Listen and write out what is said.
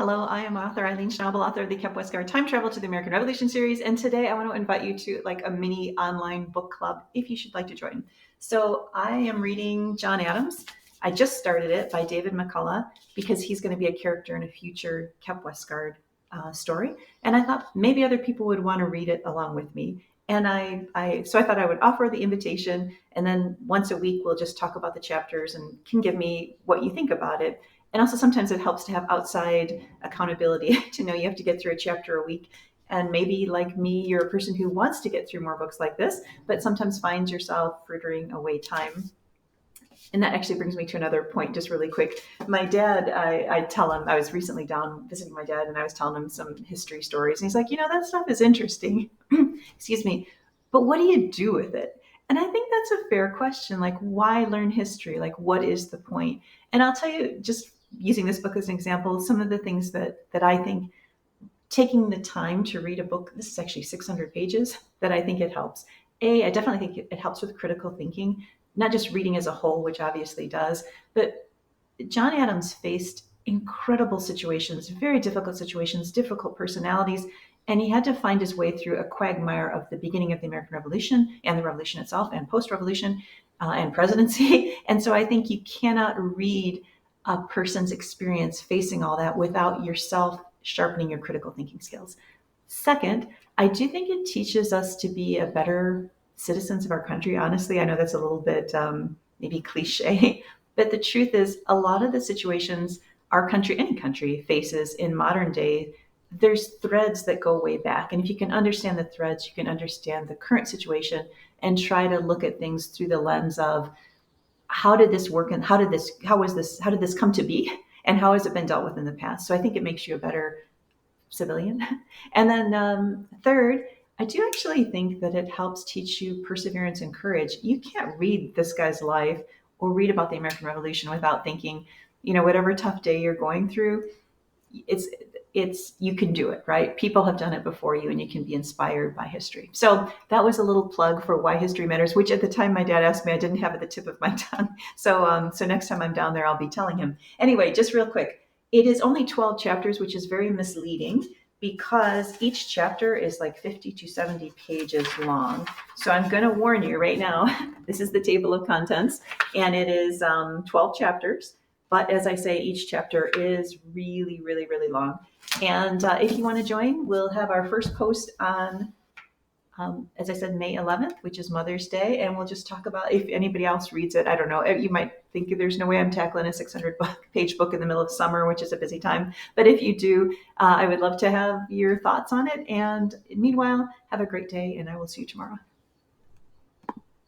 Hello, I am author Eileen Schnabel, author of the Kep Westgard Time Travel to the American Revolution series. And today I want to invite you to like a mini online book club if you should like to join. So I am reading John Adams. I just started it by David McCullough because he's going to be a character in a future Kep Westgard story. And I thought maybe other people would want to read it along with me. And so I thought I would offer the invitation, and then once a week we'll just talk about the chapters and can give me what you think about it. And also sometimes it helps to have outside accountability to know you have to get through a chapter a week. And maybe like me, you're a person who wants to get through more books like this, but sometimes finds yourself frittering away time. And that actually brings me to another point, just really quick. My dad, I tell him, I was recently down visiting my dad and I was telling him some history stories. And he's like, that stuff is interesting. Excuse me. But what do you do with it? And I think that's a fair question. Like, why learn history? Like, what is the point? And I'll tell you, just using this book as an example, some of the things that I think taking the time to read a book, this is actually 600 pages, that I think it helps. I definitely think it helps with critical thinking, not just reading as a whole, which obviously does, but John Adams faced incredible situations, very difficult situations, difficult personalities, and he had to find his way through a quagmire of the beginning of the American Revolution and the Revolution itself and post-revolution and presidency. And so I think you cannot read a person's experience facing all that without yourself sharpening your critical thinking skills. Second, I do think it teaches us to be a better citizens of our country. Honestly, I know that's a little bit maybe cliche, but the truth is a lot of the situations our country, any country, faces in modern day, there's threads that go way back. And if you can understand the threads, you can understand the current situation and try to look at things through the lens of how did this work and how did this come to be and how has it been dealt with in the past. So I think it makes you a better civilian. And then third, I do actually think that it helps teach you perseverance and courage. You can't read this guy's life or read about the American Revolution without thinking, whatever tough day you're going through, it's you can do it, right? People have done it before you and you can be inspired by history. So that was a little plug for why history matters, which at the time my dad asked me, I didn't have at the tip of my tongue. So next time I'm down there, I'll be telling him. Anyway, just real quick, it is only 12 chapters, which is very misleading because each chapter is like 50 to 70 pages long. So I'm going to warn you right now, this is the table of contents and it is 12 chapters. But as I say, each chapter is really, really, really long. And if you want to join, we'll have our first post on, as I said, May 11th, which is Mother's Day. And we'll just talk about if anybody else reads it. I don't know. You might think there's no way I'm tackling a 600-page book in the middle of summer, which is a busy time. But if you do, I would love to have your thoughts on it. And meanwhile, have a great day, and I will see you tomorrow.